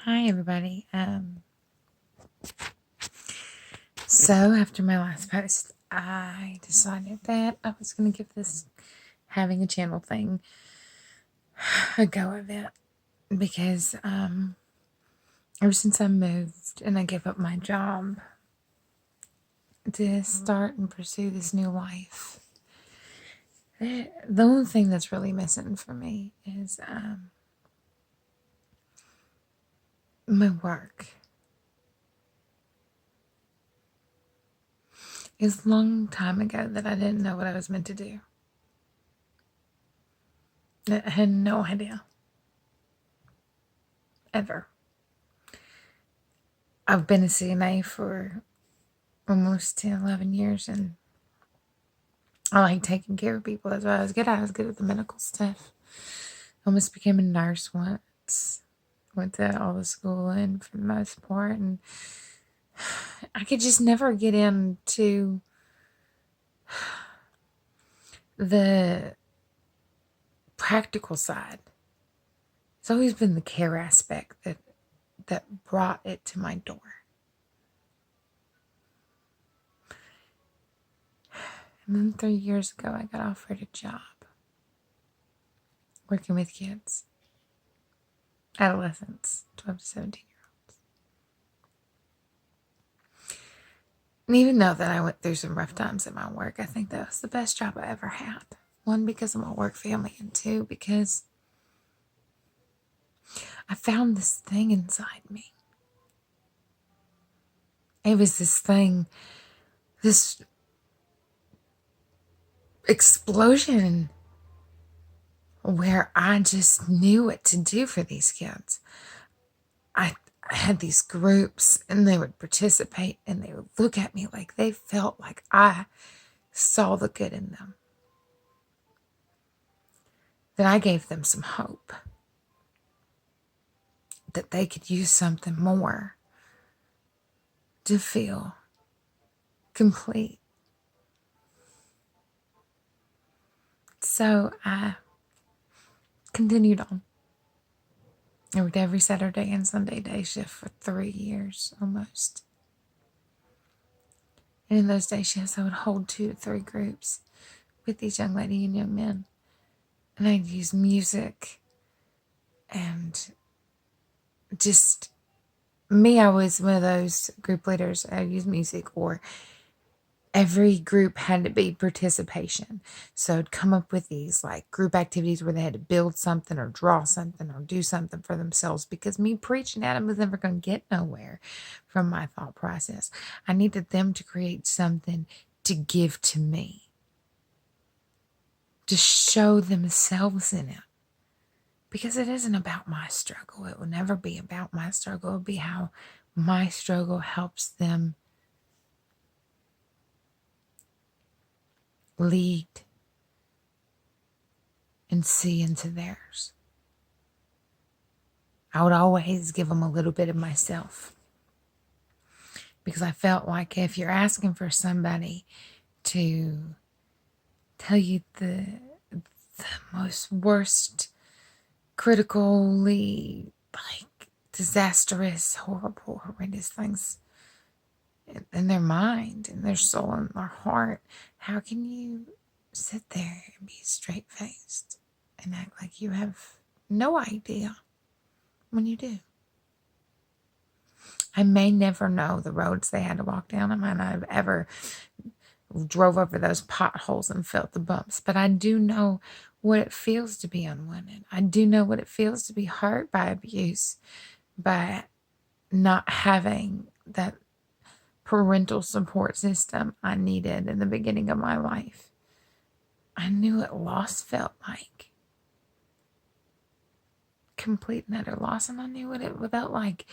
Hi, everybody. So after my last post, I decided that I was going to give this having a channel thing a go of it because ever since I moved and I gave up my job to start and pursue this new life, the only thing that's really missing for me is my work. It was a long time ago that I didn't know what I was meant to do. I had no idea. Ever. I've been a CNA for almost 10, 11 years, and I like taking care of people. That's what I was good at. I was good at the medical stuff. Almost became a nurse once. Went to all the schooling for the most part, and I could just never get into the practical side. It's always been the care aspect that brought it to my door. And then 3 years ago, I got offered a job working with kids, adolescents, 12 to 17-year-olds. And even though that I went through some rough times at my work, I think that was the best job I ever had. One, because of my work family, and two, because I found this thing inside me. It was this thing, this explosion where I just knew what to do for these kids. I had these groups and they would participate and they would look at me like they felt like I saw the good in them. That I gave them some hope. That they could use something more to feel complete. So I continued on. I worked every Saturday and Sunday day shift for 3 years almost. And in those day shifts, I would hold 2 to 3 groups with these young ladies and young men. And I'd use music and just me. I was one of those group leaders. I'd use music, or every group had to be participation. So I'd come up with these like group activities where they had to build something or draw something or do something for themselves, because me preaching at them was never going to get nowhere from my thought process. I needed them to create something to give to me, to show themselves in it. Because it isn't about my struggle. It will never be about my struggle. It will be how my struggle helps them lead and see into theirs. I would always give them a little bit of myself, because I felt like if you're asking for somebody to tell you the most worst, critically, like disastrous, horrible, horrendous things in their mind, in their soul, in their heart, how can you sit there and be straight-faced and act like you have no idea when you do? I may never know the roads they had to walk down. I might not have ever drove over those potholes and felt the bumps, but I do know what it feels to be unwanted. I do know what it feels to be hurt by abuse, by not having that parental support system I needed in the beginning of my life. I knew what loss felt like. Complete and utter loss. And I knew what it felt like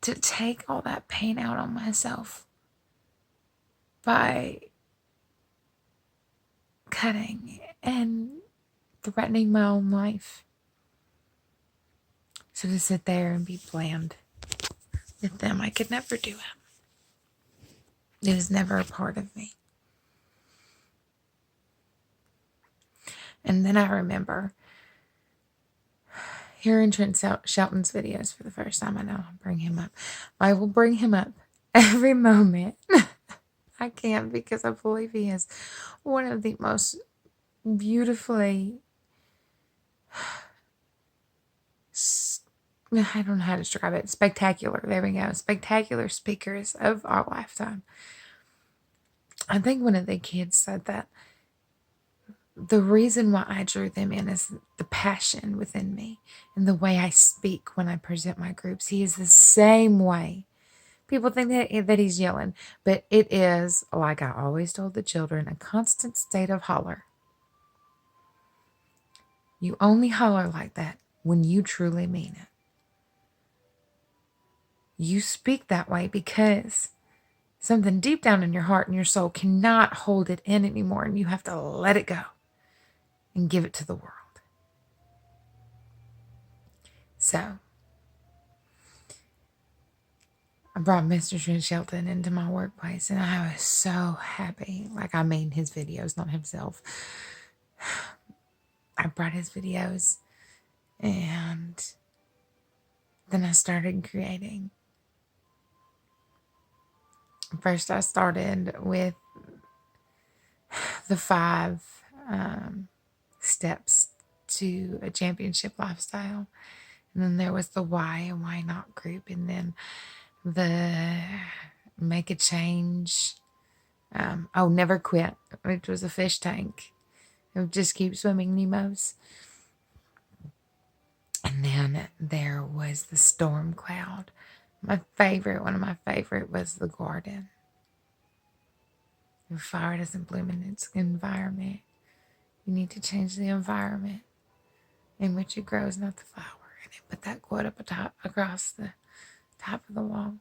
to take all that pain out on myself by cutting and threatening my own life. So to sit there and be bland with them, I could never do it. It was never a part of me. And then I remember hearing Trent Shelton's videos for the first time. I know I'll bring him up. I will bring him up every moment. I can't, because I believe he is one of the most beautifully, I don't know how to describe it, spectacular, there we go, spectacular speakers of our lifetime. I think one of the kids said that the reason why I drew them in is the passion within me and the way I speak when I present my groups. He is the same way. People think that he's yelling, but it is, like I always told the children, a constant state of holler. You only holler like that when you truly mean it. You speak that way because something deep down in your heart and your soul cannot hold it in anymore, and you have to let it go and give it to the world. So I brought Mr. Trent Shelton into my workplace, and I was so happy. Like, I mean his videos, not himself. I brought his videos, and then I started creating. First, I started with the 5 steps to a championship lifestyle. And then there was the why and why not group. And then the make a change. Never quit, which was a fish tank. It just keep swimming, Nemos. And then there was the storm cloud. One of my favorite was the garden. Your fire doesn't bloom in its environment. You need to change the environment in which it grows, not the flower. And it put that quote up across the top of the wall.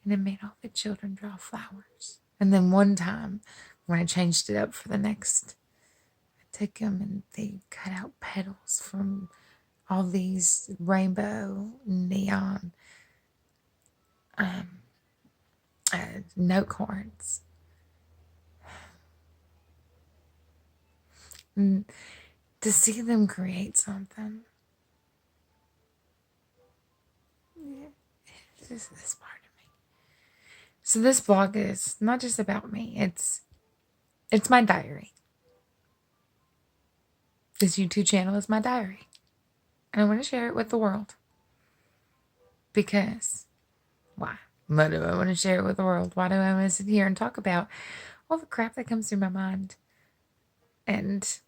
And it made all the children draw flowers. And then one time, when I changed it up for the next, I took them and they cut out petals from all these rainbow neon note cards. And to see them create something, it's just this part of me. So this blog is not just about me. It's my diary. This YouTube channel is my diary. And I want to share it with the world. Because, why? Why do I want to share it with the world? Why do I want to sit here and talk about all the crap that comes through my mind? And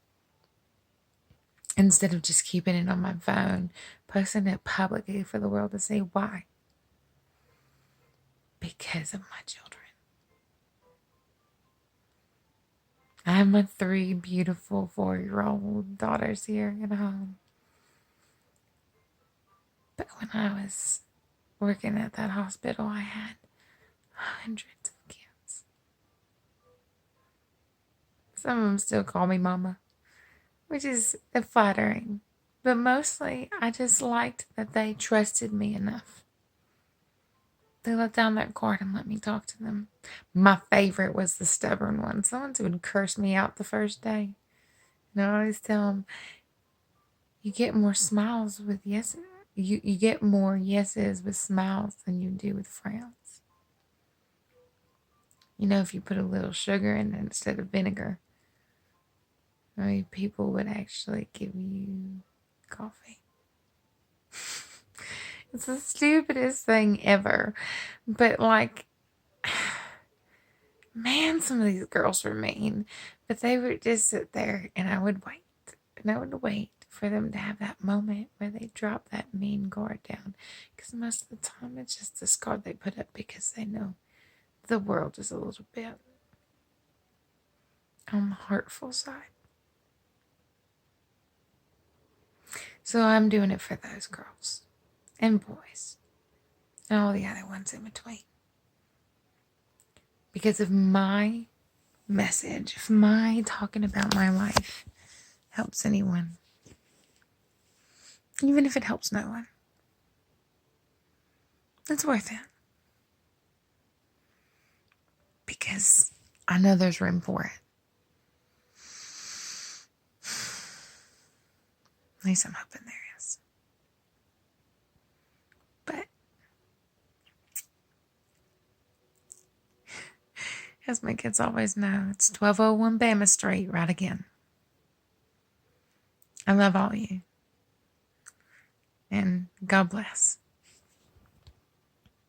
instead of just keeping it on my phone, posting it publicly for the world to see. Why? Because of my children. I have my 3 beautiful 4-year-old daughters here at home. But when I was working at that hospital, I had hundreds of kids. Some of them still call me mama, which is flattering. But mostly, I just liked that they trusted me enough. They let down their guard and let me talk to them. My favorite was the stubborn ones. The ones who would curse me out the first day. And I always tell them, you get more smiles with yeses. You get more yeses with smiles than you do with frowns. You know, if you put a little sugar in it instead of vinegar, I mean, people would actually give you coffee. It's the stupidest thing ever. But, like, man, some of these girls were mean. But they would just sit there, and I would wait. And I would wait for them to have that moment where they drop that mean guard down. Because most of the time, it's just this guard they put up because they know the world is a little bit on the hurtful side. So I'm doing it for those girls and boys and all the other ones in between. Because if my message, if my talking about my life helps anyone, even if it helps no one, it's worth it. Because I know there's room for it. At least I'm hoping there is. As my kids always know, it's 1201 Bama Street, right again. I love all you. And God bless.